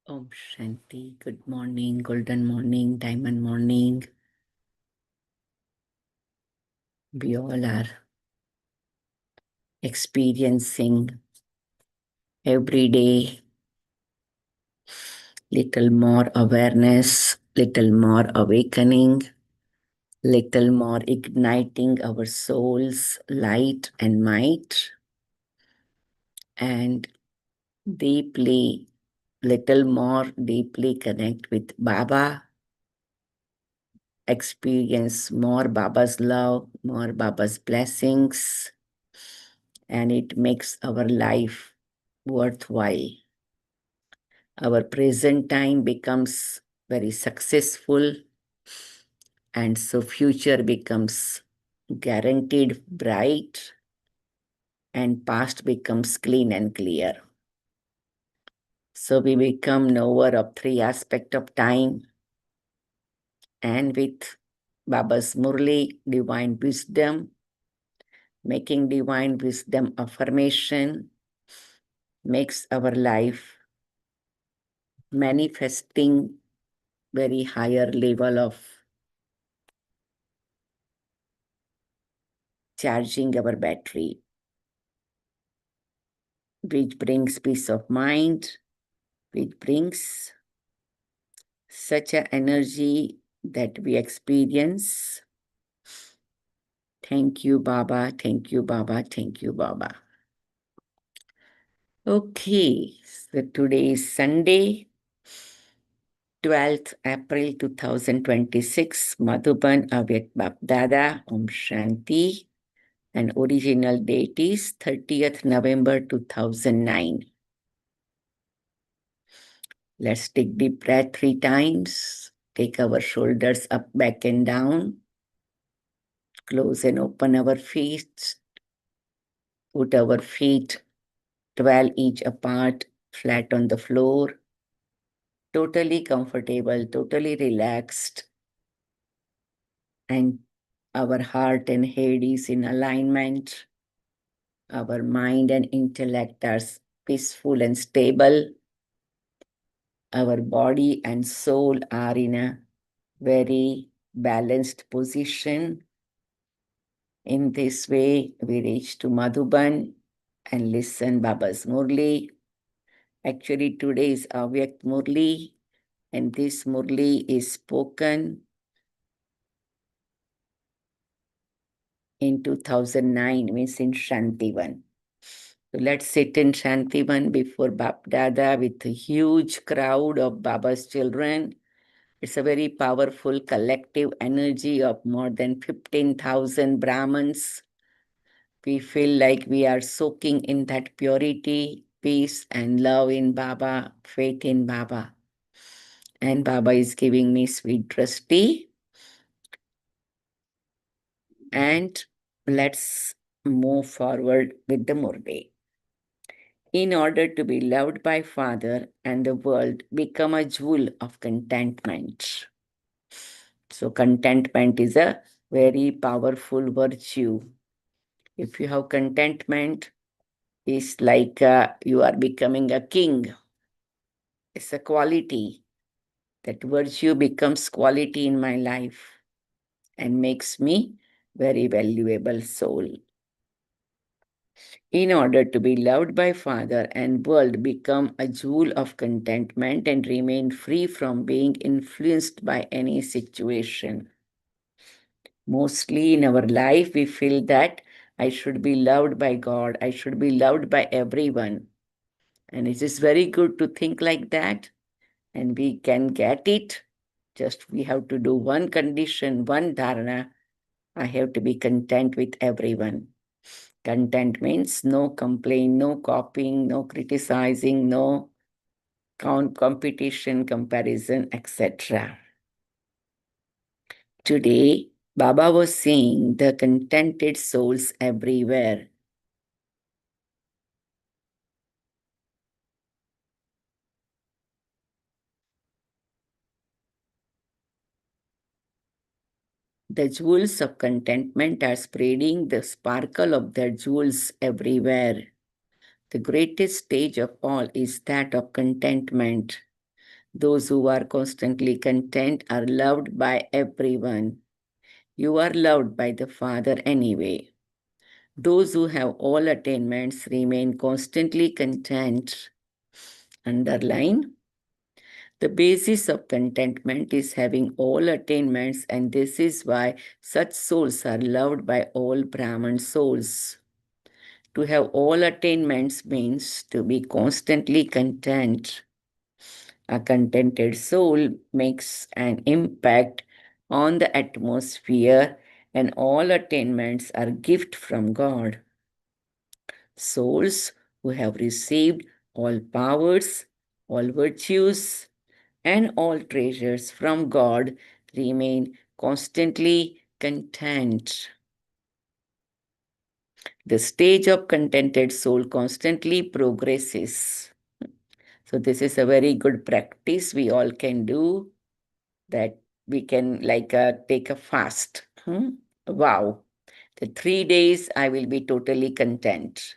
Om Shanti. Good morning, golden morning, diamond morning. We all are experiencing every day little more awareness, little more awakening, little more igniting our soul's light and might, and deeply, little more deeply connect with Baba, experience more Baba's love, more Baba's blessings, and it makes our life worthwhile. Our present time becomes very successful, and so future becomes guaranteed bright, and past becomes clean and clear. So we become knower of three aspects of time, and with Baba's Murli, divine wisdom, making divine wisdom affirmation, makes our life manifesting very higher level of charging our battery, which brings peace of mind, which brings such an energy that we experience. Thank you, Baba. Thank you, Baba. Thank you, Baba. Okay, so today is Sunday, 12th April 2026, Madhuban Avyat Bapdada, Om Shanti, and original date is 30th November 2009. Let's take deep breath 3 times. Take our shoulders up, back, and down. Close and open our feet. Put our feet 12 each apart, flat on the floor. Totally comfortable, totally relaxed. And our heart and head is in alignment. Our mind and intellect are peaceful and stable. Our body and soul are in a very balanced position. In this way, we reach to Madhuban and listen Baba's Murli. Actually, today is Avyakt Murli, and this Murli is spoken in 2009, means in Shantivan. So let's sit in Shantivan before Bap Dada with a huge crowd of Baba's children. It's a very powerful collective energy of more than 15,000 Brahmins. We feel like we are soaking in that purity, peace, and love in Baba, faith in Baba. And Baba is giving me sweet drishti. And let's move forward with the Murli. In order to be loved by Father and the world, become a jewel of contentment. So contentment is a very powerful virtue. If you have contentment, it's like you are becoming a king. It's a quality. That virtue becomes quality in my life and makes me very valuable soul. In order to be loved by Father and world, become a jewel of contentment and remain free from being influenced by any situation. Mostly in our life, we feel that I should be loved by God, I should be loved by everyone. And it is very good to think like that, and we can get it. Just we have to do one condition, one dharana. I have to be content with everyone. Content means no complaint, no copying, no criticizing, no competition, comparison, etc. Today, Baba was saying the contented souls everywhere. The jewels of contentment are spreading the sparkle of their jewels everywhere. The greatest stage of all is that of contentment. Those who are constantly content are loved by everyone. You are loved by the Father anyway. Those who have all attainments remain constantly content. Underline. The basis of contentment is having all attainments, and this is why such souls are loved by all Brahman souls. To have all attainments means to be constantly content. A contented soul makes an impact on the atmosphere, and all attainments are gift from God. Souls who have received all powers, all virtues, and all treasures from God remain constantly content. The stage of contented soul constantly progresses. So, this is a very good practice we all can do, that we can take a fast. Wow. The 3 days I will be totally content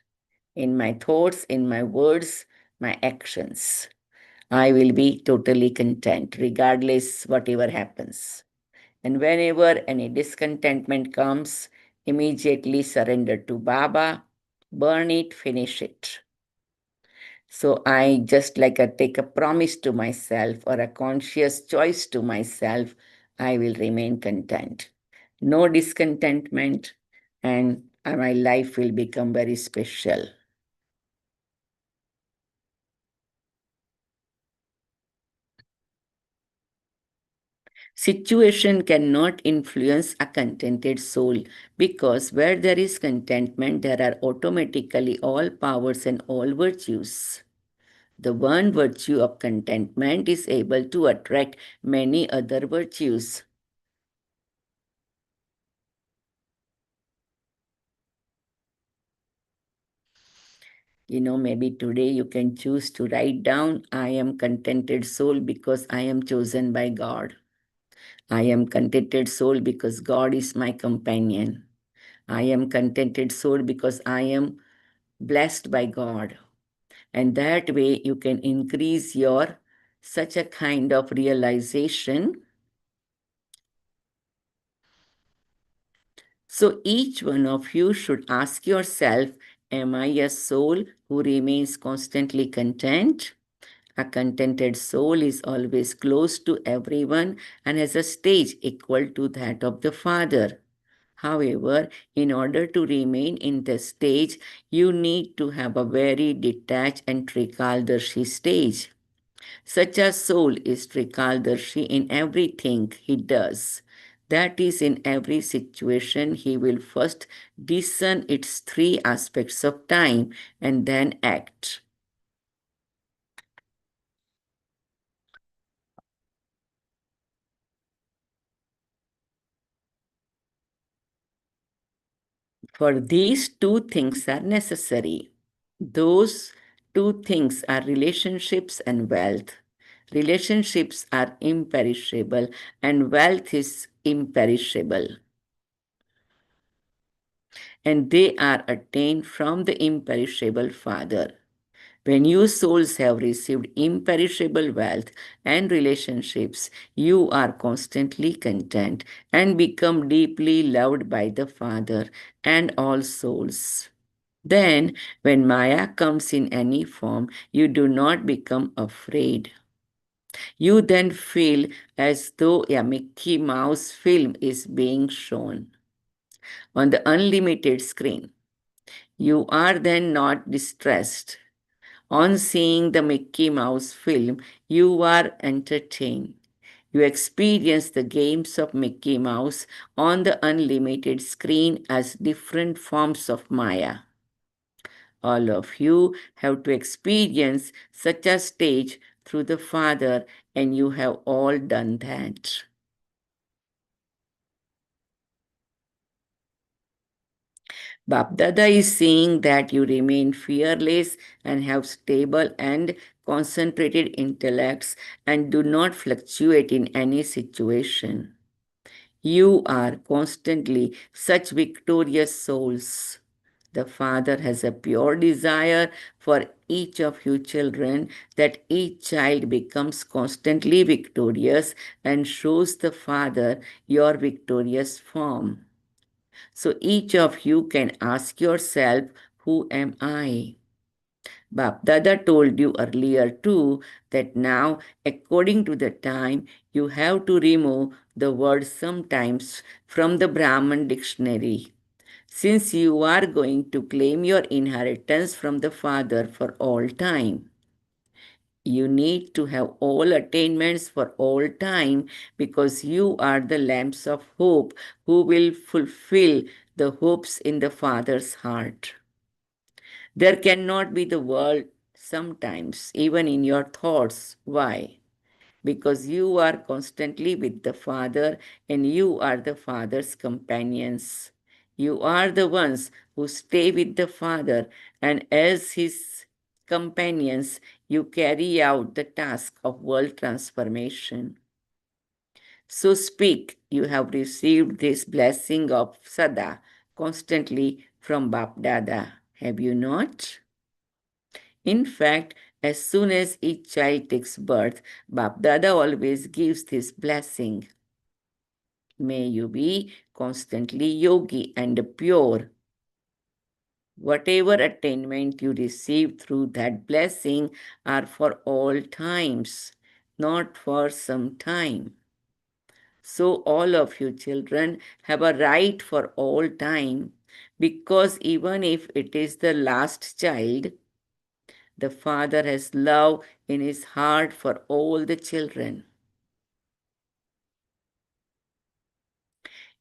in my thoughts, in my words, my actions. I will be totally content regardless whatever happens. And whenever any discontentment comes, immediately surrender to Baba, burn it, finish it. So I just take a promise to myself or a conscious choice to myself, I will remain content. No discontentment, and my life will become very special. Situation cannot influence a contented soul, because where there is contentment, there are automatically all powers and all virtues. The one virtue of contentment is able to attract many other virtues. Maybe today you can choose to write down, I am contented soul because I am chosen by God. I am contented soul because God is my companion. I am contented soul because I am blessed by God. And that way you can increase your such a kind of realization. So each one of you should ask yourself, am I a soul who remains constantly content? A contented soul is always close to everyone and has a stage equal to that of the Father. However, in order to remain in the stage, you need to have a very detached and Trikaldarshi stage. Such a soul is Trikaldarshi in everything he does. That is, in every situation, he will first discern its three aspects of time and then act. For these two things are necessary. Those two things are relationships and wealth. Relationships are imperishable and wealth is imperishable. And they are attained from the imperishable Father. When you souls have received imperishable wealth and relationships, you are constantly content and become deeply loved by the Father and all souls. Then, when Maya comes in any form, you do not become afraid. You then feel as though a Mickey Mouse film is being shown on the unlimited screen. You are then not distressed. On seeing the Mickey Mouse film, you are entertained. You experience the games of Mickey Mouse on the unlimited screen as different forms of Maya. All of you have to experience such a stage through the Father, and you have all done that. Bapdada is saying that you remain fearless and have stable and concentrated intellects and do not fluctuate in any situation. You are constantly such victorious souls. The Father has a pure desire for each of you children that each child becomes constantly victorious and shows the Father your victorious form. So each of you can ask yourself, who am I? Bap Dada told you earlier too that now, according to the time, you have to remove the word sometimes from the Brahman dictionary. Since you are going to claim your inheritance from the Father for all time. You need to have all attainments for all time because you are the lamps of hope who will fulfill the hopes in the Father's heart. There cannot be the world sometimes, even in your thoughts. Why? Because you are constantly with the Father and you are the Father's companions. You are the ones who stay with the Father, and as His companions, you carry out the task of world transformation. So speak, you have received this blessing of Sada constantly from Bap Dada, have you not? In fact, as soon as each child takes birth, Bap Dada always gives this blessing. May you be constantly yogi and pure. Whatever attainment you receive through that blessing are for all times, not for some time. So all of you children have a right for all time because even if it is the last child, the Father has love in his heart for all the children.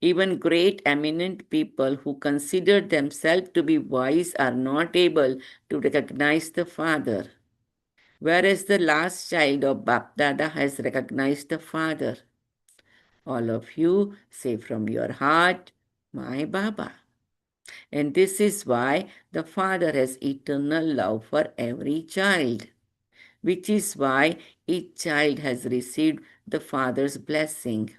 Even great eminent people who consider themselves to be wise are not able to recognize the Father, whereas the last child of Bapdada has recognized the Father. All of you say from your heart, my Baba. And this is why the Father has eternal love for every child, which is why each child has received the Father's blessing.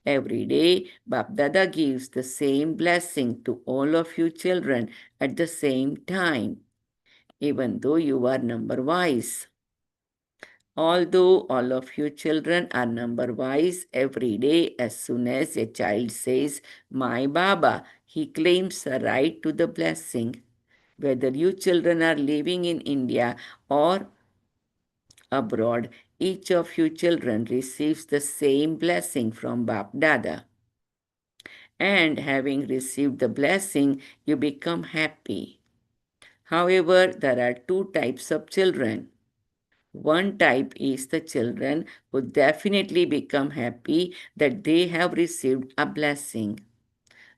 Every day, Bap Dada gives the same blessing to all of you children at the same time, even though you are number wise. Although all of you children are number wise, every day as soon as a child says, my Baba, he claims a right to the blessing. Whether you children are living in India or abroad, each of you children receives the same blessing from Bap Dada. And having received the blessing, you become happy. However, there are two types of children. One type is the children who definitely become happy that they have received a blessing.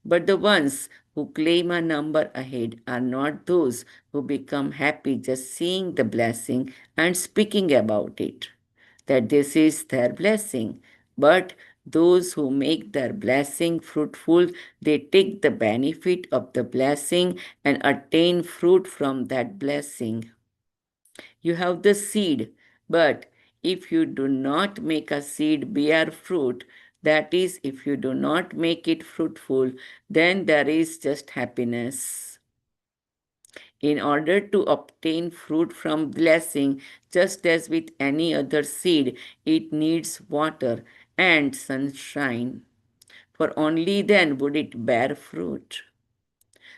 But the ones who claim a number ahead are not those who become happy just seeing the blessing and speaking about it, that this is their blessing. But those who make their blessing fruitful, they take the benefit of the blessing and attain fruit from that blessing. You have the seed, but if you do not make a seed bear fruit, that is, if you do not make it fruitful, then there is just happiness. In order to obtain fruit from blessing, just as with any other seed, it needs water and sunshine, for only then would it bear fruit.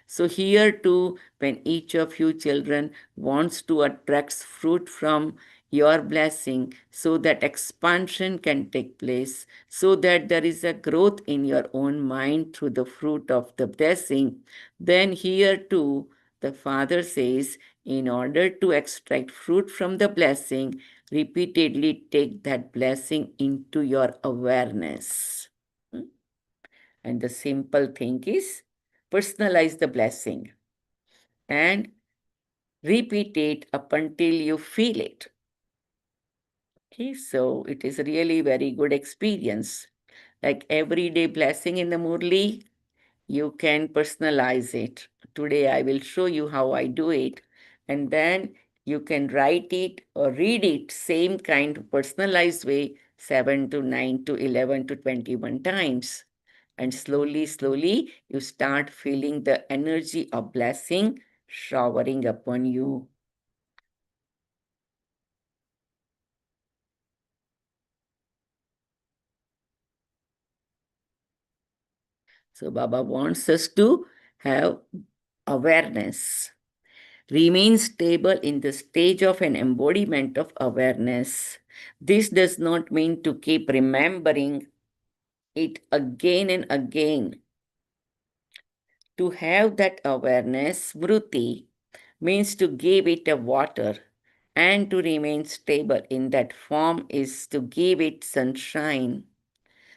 So here too, when each of you children wants to attract fruit from your blessing so that expansion can take place, so that there is a growth in your own mind through the fruit of the blessing, then here too, the Father says, in order to extract fruit from the blessing, repeatedly take that blessing into your awareness. And the simple thing is personalize the blessing and repeat it up until you feel it. Okay, so it is really very good experience. Like everyday blessing in the Murli, you can personalize it. Today I will show you how I do it, and then you can write it or read it same kind of personalized way 7 to 9 to 11 to 21 times. And slowly, slowly, you start feeling the energy of blessing showering upon you. So, Baba wants us to have awareness. Remain stable in the stage of an embodiment of awareness. This does not mean to keep remembering it again and again. To have that awareness, Smriti, means to give it a water, and to remain stable in that form is to give it sunshine.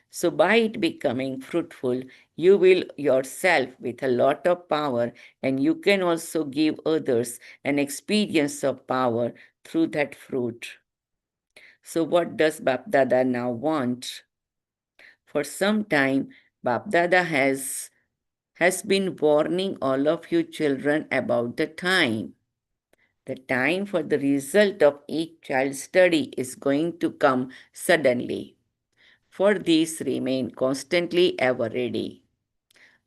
So, by it becoming fruitful, you will yourself with a lot of power, and you can also give others an experience of power through that fruit. So, what does Bapdada now want? For some time, Bapdada has been warning all of you children about the time. The time for the result of each child's study is going to come suddenly. For these, remain constantly ever ready.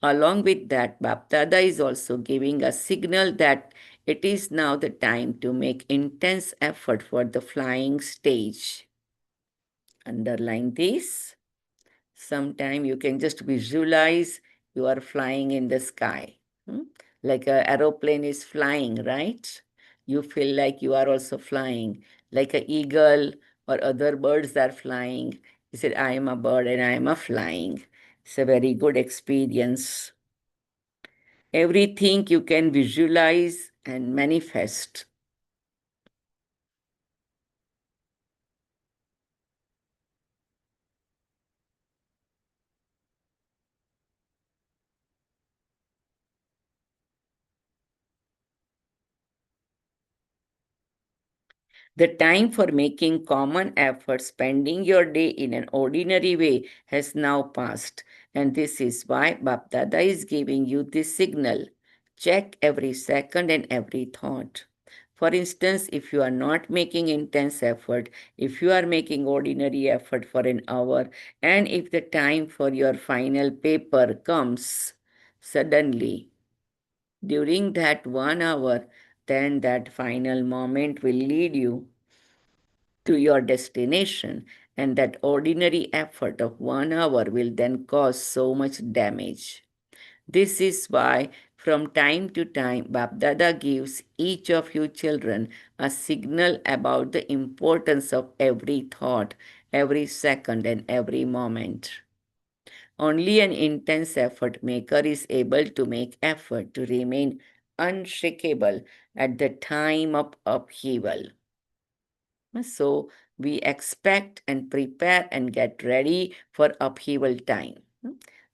Along with that, Bapdada is also giving a signal that it is now the time to make intense effort for the flying stage. Underline this. Sometime you can just visualize you are flying in the sky. Like an aeroplane is flying, right? You feel like you are also flying. Like an eagle or other birds are flying. You said, I am a bird and I am a flying. It's a very good experience. Everything you can visualize and manifest. The time for making common effort, spending your day in an ordinary way, has now passed. And this is why Bapdada is giving you this signal. Check every second and every thought. For instance, if you are not making intense effort, if you are making ordinary effort for an hour, and if the time for your final paper comes suddenly, during that 1 hour, then that final moment will lead you to your destination, and that ordinary effort of 1 hour will then cause so much damage. This is why, from time to time, Bapdada gives each of you children a signal about the importance of every thought, every second, and every moment. Only an intense effort maker is able to make effort to remain unshakable at the time of upheaval. So we expect and prepare and get ready for upheaval time.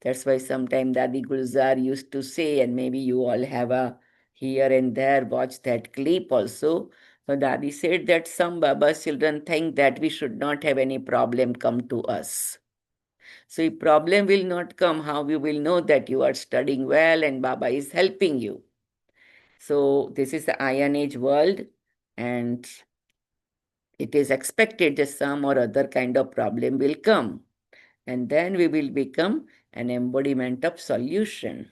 That's why sometimes Dadi Gulzar used to say, and maybe you all have a here and there watch that clip also. So Dadi said that some Baba's children think that we should not have any problem come to us. So if problem will not come, how you will know that you are studying well and Baba is helping you? So this is the Iron Age world, and it is expected that some or other kind of problem will come, and then we will become an embodiment of solution.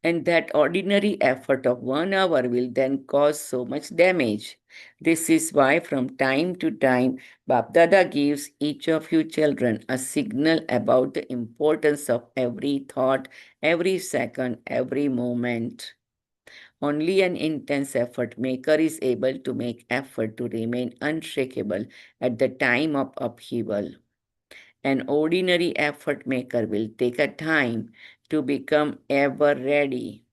And that ordinary effort of 1 hour will then cause so much damage. This is why from time to time Bapdada gives each of you children a signal about the importance of every thought, every second, every moment. Only an intense effort maker is able to make effort to remain unshakable at the time of upheaval. An ordinary effort maker will take a time to become ever ready.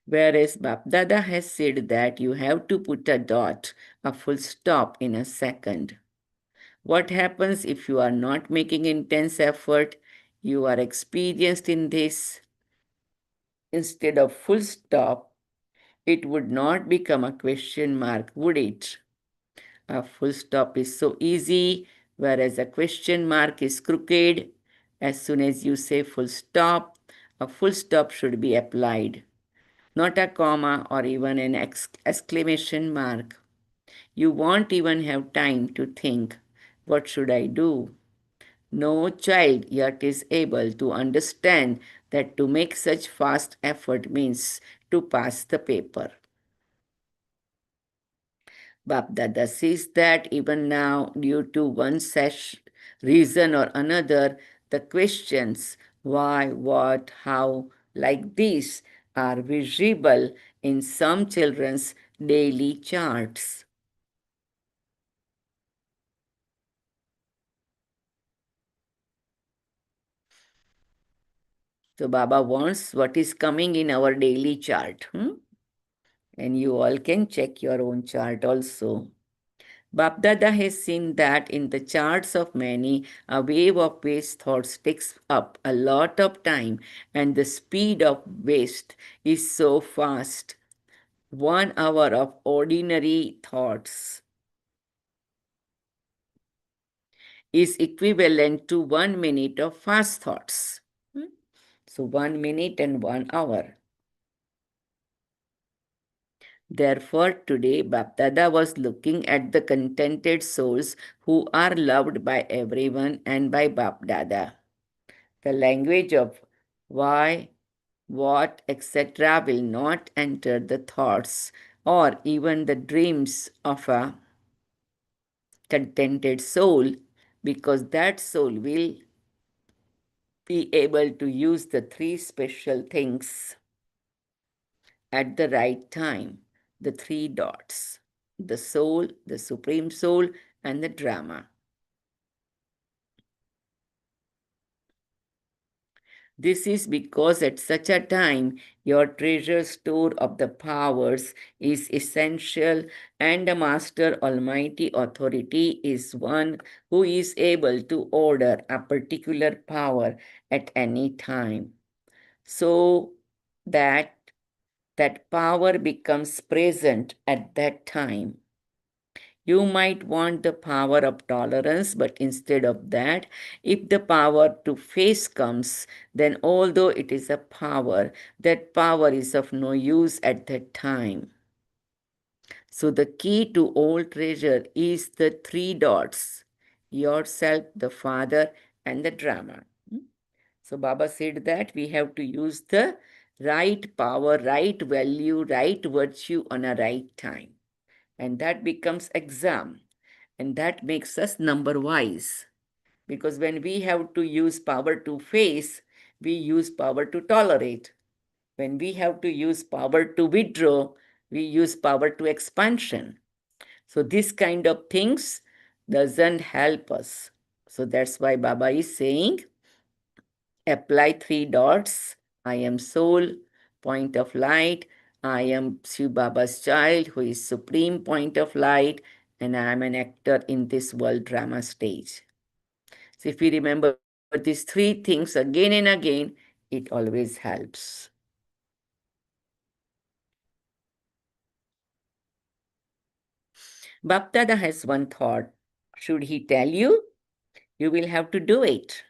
Whereas Bapdada has said that you have to put a dot, a full stop in a second. What happens if you are not making intense effort? You are experienced in this. Instead of full stop, it would not become a question mark, would it? A full stop is so easy, whereas a question mark is crooked. As soon as you say full stop, a full stop should be applied, not a comma or even an exclamation mark. You won't even have time to think, what should I do? No child yet is able to understand that to make such fast effort means to pass the paper. Bapdada says that even now, due to one such reason or another, the questions why, what, how, like these are visible in some children's daily charts. So Baba wants what is coming in our daily chart. And you all can check your own chart also. Bapdada has seen that in the charts of many, a wave of waste thoughts takes up a lot of time, and the speed of waste is so fast. 1 hour of ordinary thoughts is equivalent to 1 minute of fast thoughts. So 1 minute and 1 hour. Therefore, today Bapdada was looking at the contented souls who are loved by everyone and by Bapdada. The language of why, what, etc. will not enter the thoughts or even the dreams of a contented soul, because that soul will be able to use the three special things at the right time, the three dots, the soul, the supreme soul, and the drama. This is because at such a time your treasure store of the powers is essential, and the Master Almighty Authority is one who is able to order a particular power at any time. So that that power becomes present at that time. You might want the power of tolerance, but instead of that, if the power to face comes, then although it is a power, that power is of no use at that time. So the key to all treasure is the three dots: yourself, the Father, and the drama. So Baba said that we have to use the right power, right value, right virtue on a right time. And that becomes exam. And that makes us number wise. Because when we have to use power to face, we use power to tolerate. When we have to use power to withdraw, we use power to expansion. So this kind of things doesn't help us. So that's why Baba is saying, apply three dots. I am soul, point of light. I am Shiv Baba's child, who is supreme point of light, and I am an actor in this world drama stage. So if we remember these three things again and again, it always helps. Baptada has one thought. Should he tell you? You will have to do it.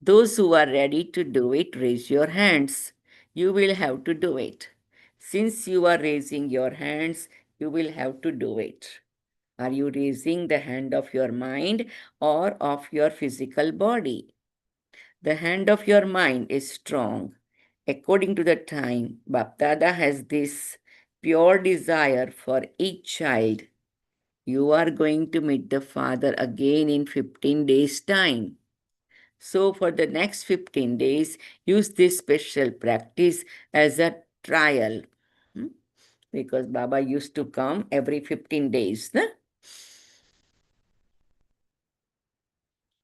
Those who are ready to do it, raise your hands. You will have to do it. Since you are raising your hands, you will have to do it. Are you raising the hand of your mind or of your physical body? The hand of your mind is strong. According to the time, Bapdada has this pure desire for each child. You are going to meet the Father again in 15 days' time. So, for the next 15 days, use this special practice as a trial. Hmm? Because Baba used to come every 15 days. Na?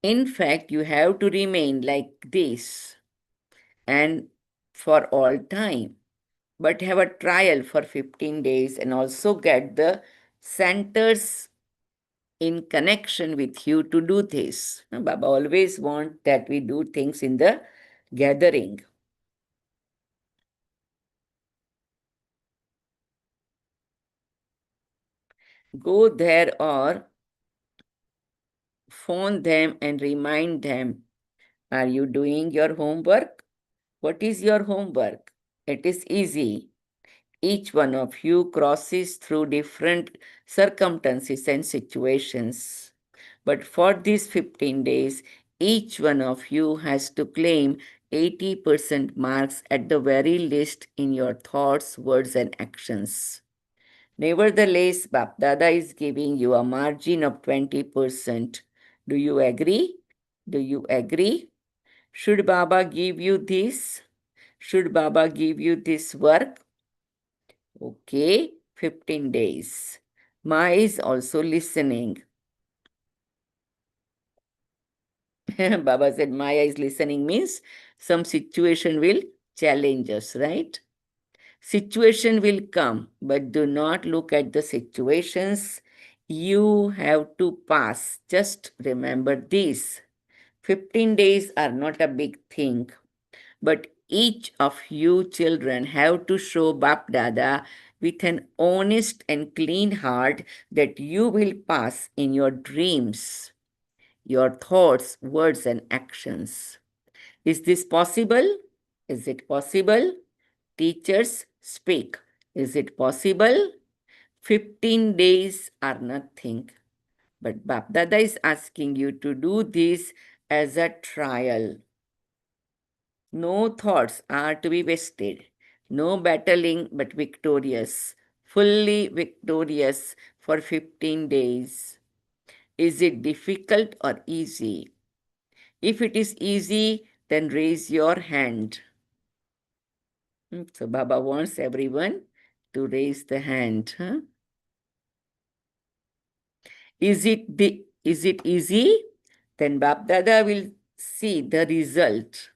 In fact, you have to remain like this and for all time. But have a trial for 15 days and also get the centers in connection with you to do this. Baba always want that we do things in the gathering. Go there or phone them and remind them Are you doing your homework? What is your homework? It is easy. Each one of you crosses through different circumstances and situations. But for these 15 days, each one of you has to claim 80% marks at the very least in your thoughts, words, and actions. Nevertheless, Bapdada is giving you a margin of 20%. Do you agree? Do you agree? Should Baba give you this? Should Baba give you this work? Okay, 15 days. Ma is also listening. Baba said Maya is listening means some situation will challenge us, right? Situation will come, but do not look at the situations. You have to pass. Just remember this. 15 days are not a big thing, but each of you children have to show Bap Dada with an honest and clean heart that you will pass in your dreams, your thoughts, words, and actions. Is this possible? Is it possible? Teachers speak. Is it possible? 15 days are nothing. But Bapdada is asking you to do this as a trial. No thoughts are to be wasted. No battling but victorious. Fully victorious for 15 days. Is it difficult or easy? If it is easy, then raise your hand. So Baba wants everyone to raise the hand. Huh? Is it easy? Then Bab Dada will see the result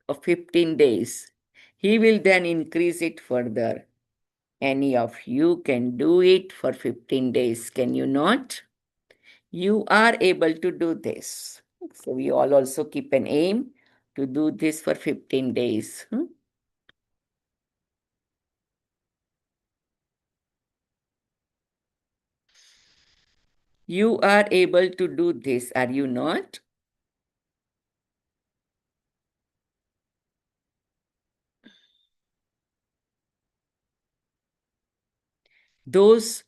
of 15 days. He will then increase it further. Any of you can do it for 15 days, can you not? You are able to do this. So we all also keep an aim to do this for 15 days. You are able to do this, are you not? Those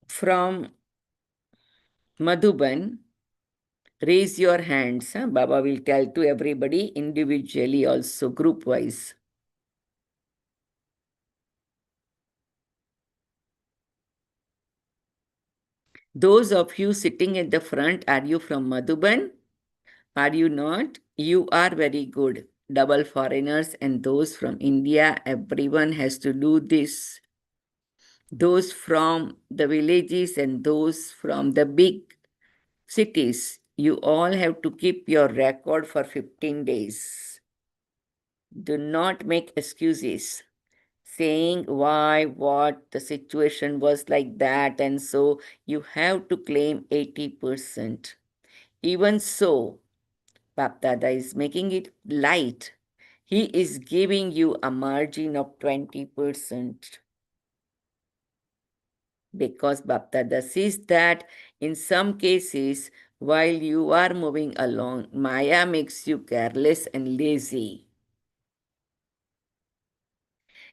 from Madhuban, raise your hands. Huh? Baba will tell to everybody individually, also group wise. Those of you sitting at the front, are you from Madhuban? Are you not? You are very good. Double foreigners and those from India, everyone has to do this. Those from the villages and those from the big cities, you all have to keep your record for 15 days. Do not make excuses saying why, what, the situation was like that, and so you have to claim 80%. Even so, Bapdada is making it light. He is giving you a margin of 20% because Bapdada sees that in some cases, while you are moving along, Maya makes you careless and lazy.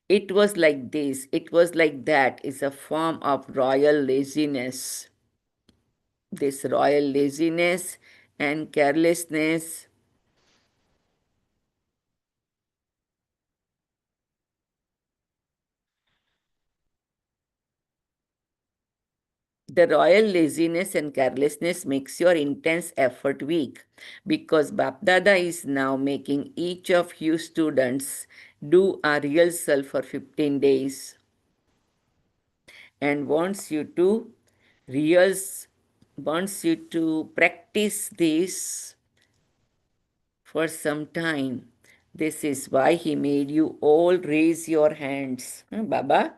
It was like this, it was like that is a form of royal laziness. This royal laziness and carelessness, the royal laziness and carelessness makes your intense effort weak because Bapdada is now making each of you students do a rehearsal for 15 days and rehearse, wants you to practice this for some time. This is why he made you all raise your hands. Baba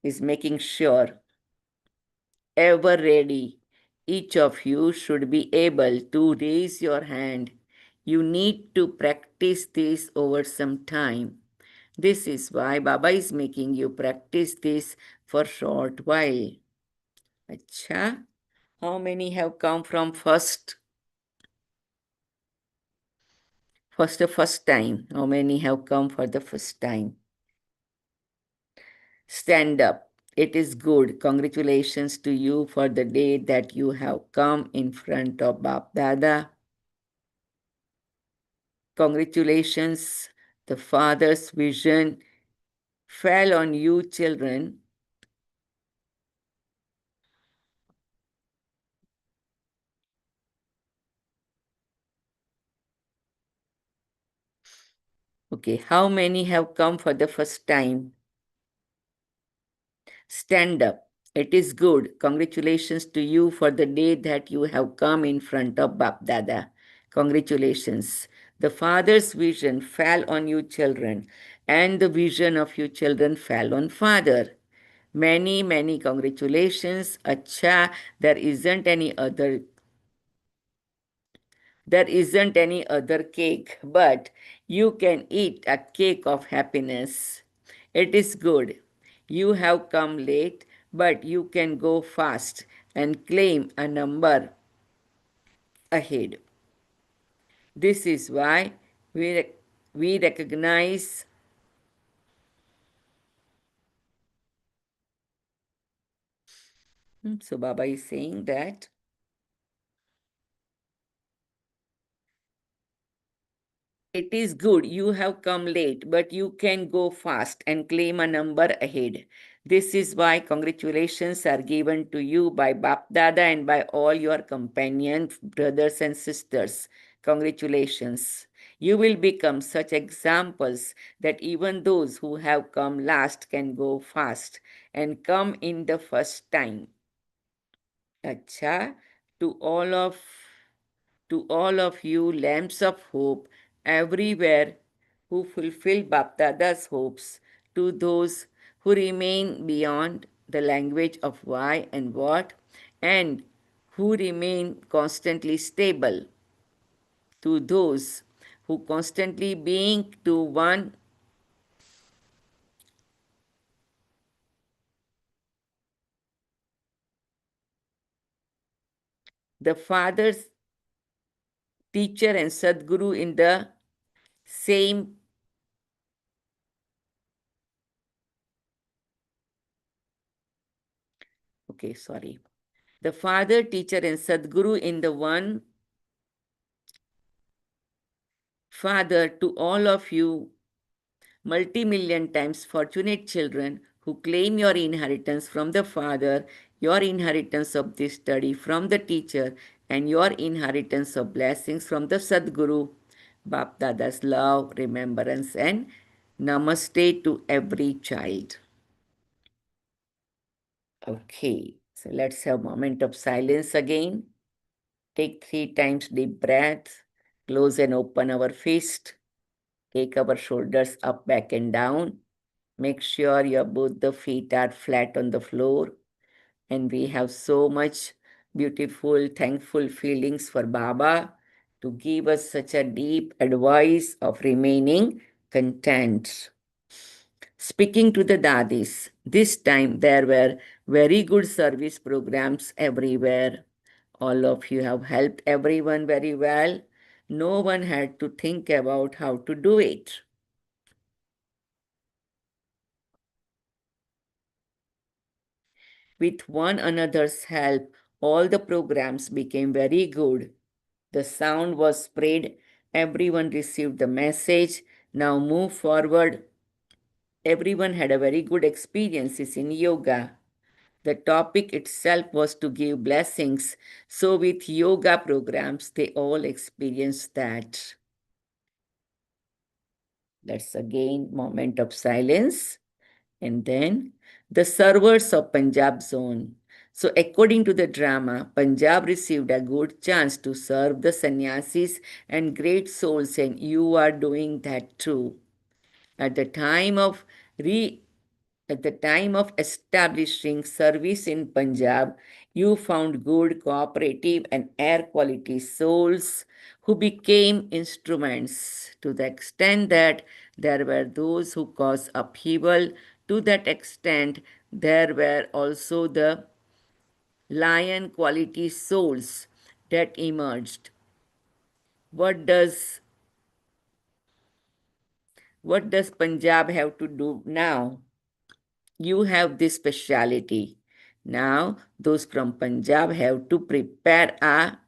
is making sure, ever ready. Each of you should be able to raise your hand. You need to practice this over some time. This is why Baba is making you practice this for short while. Acha, how many have come from first? first time. How many have come for the first time? Stand up. It is good. Congratulations to you for the day that you have come in front of Bap Dada. Congratulations. The Father's vision fell on you, children. Okay, how many have come for the first time? Stand up. It is good. Congratulations to you for the day that you have come in front of Bap Dada. Congratulations. The Father's vision fell on you, children, and the vision of you, children, fell on Father. Many, many congratulations. Acha, there isn't any other cake, but you can eat a cake of happiness. It is good. You have come late, but you can go fast and claim a number ahead. This is why we recognize. So, Baba is saying that it is good you have come late, but you can go fast and claim a number ahead. This is why congratulations are given to you by Bap Dada and by all your companions, brothers and sisters. Congratulations. You will become such examples that even those who have come last can go fast and come in the first time. Acha, to all of to all of you lamps of hope everywhere who fulfill Baptada's hopes, to those who remain beyond the language of why and what, and who remain constantly stable, to those who constantly being to one, the Father's teacher and Sadguru in the same. Okay, sorry. The Father, teacher, and Sadguru in the one. Father, to all of you multi-million times fortunate children who claim your inheritance from the Father, your inheritance of this study from the teacher, and your inheritance of blessings from the Sadguru, Bap Dada's love, remembrance, and namaste to every child. Okay, so let's have a moment of silence again. Take 3 times deep breath, close and open our fist, take our shoulders up, back, and down. Make sure your both the feet are flat on the floor. And we have so much beautiful, thankful feelings for Baba to give us such a deep advice of remaining content. Speaking to the dadis, this time there were very good service programs everywhere. All of you have helped everyone very well. No one had to think about how to do it. With one another's help, all the programs became very good. The sound was spread, everyone received the message. Now move forward. Everyone had a very good experiences in yoga. The topic itself was to give blessings. So with yoga programs, they all experienced that. That's again moment of silence. And then the servers of Punjab zone. So according to the drama, Punjab received a good chance to serve the sannyasis and great souls, and you are doing that too. At the time of re at the time of establishing service in Punjab, you found good, cooperative, and air quality souls who became instruments to the extent that there were those who caused upheaval. To that extent, there were also the lion quality souls that emerged. What does What does Punjab have to do now? You have this speciality. Now, those from Punjab have to prepare a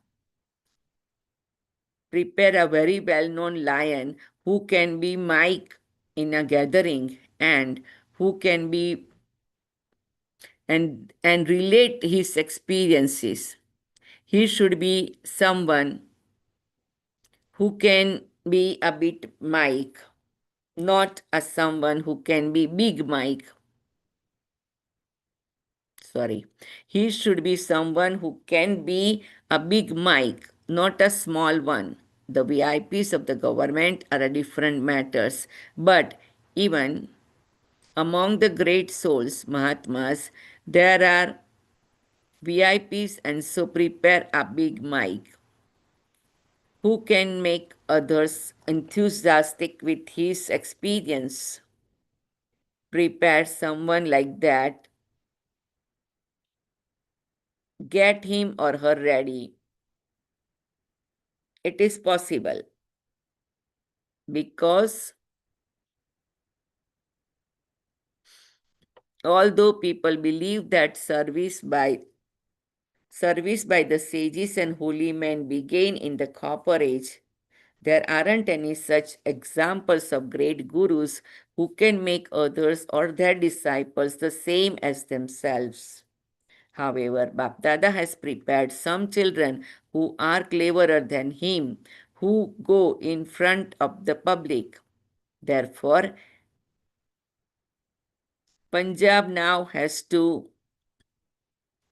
very well-known lion who can be Mike in a gathering and who can be and relate his experiences. He should be someone who can be a bit Mike, not a someone who can be big Mike. Sorry. He should be someone who can be a big Mike, not a small one. The VIPs of the government are a different matters, but even among the great souls, Mahatmas, there are VIPs, and so prepare a big mic who can make others enthusiastic with his experience. Prepare someone like that, get him or her ready. It is possible because although people believe that service by the sages and holy men began in the Copper Age, there aren't any such examples of great gurus who can make others or their disciples the same as themselves. However, Bapdada has prepared some children who are cleverer than him, who go in front of the public. Therefore, Punjab now has to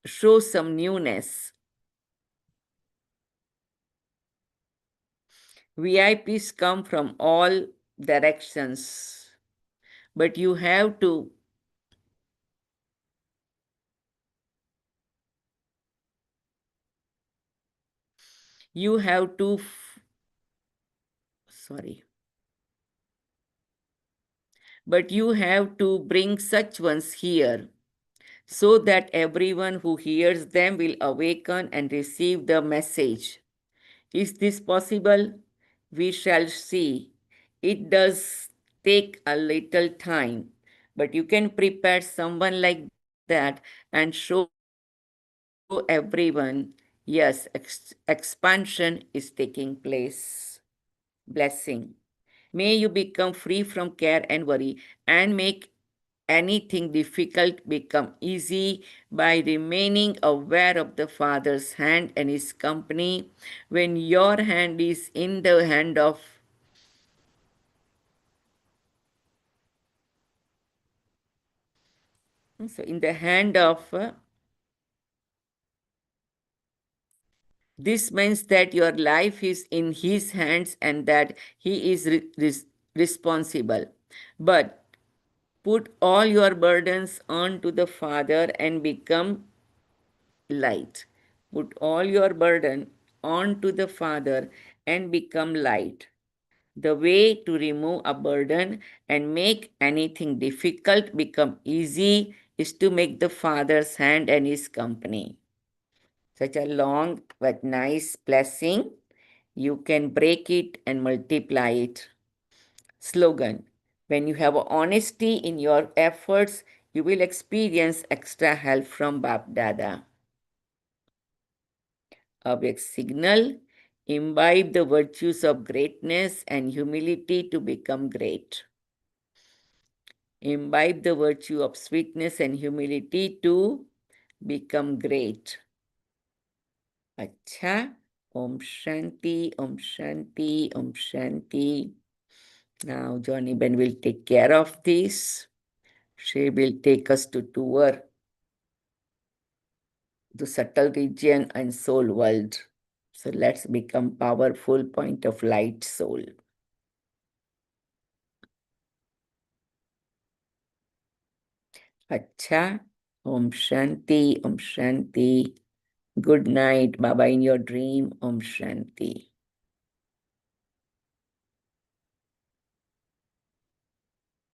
show some newness. VIPs come from all directions, but you have to sorry, but you have to bring such ones here so that everyone who hears them will awaken and receive the message. Is this possible? We shall see. It does take a little time, but you can prepare someone like that and show everyone yes, expansion is taking place. Blessing. May you become free from care and worry and make anything difficult become easy by remaining aware of the Father's hand and His company. When your hand is in the hand of so in the hand of this means that your life is in His hands and that He is responsible. But put all your burdens onto the Father and become light. Put all your burden onto the Father and become light. The way to remove a burden and make anything difficult become easy is to make the Father's hand and His company. Such a long but nice blessing. You can break it and multiply it. Slogan. When you have honesty in your efforts, you will experience extra help from Bap Dada. Awake signal. Imbibe the virtues of greatness and humility to become great. Imbibe the virtue of sweetness and humility to become great. Acha. Om Shanti, Om Shanti, Om Shanti. Now Johnny Ben will take care of this. She will take us to tour the subtle region and soul world. So let's become powerful point of light soul. Acha. Om Shanti, Om Shanti. Good night. Baba in your dream. Om Shanti.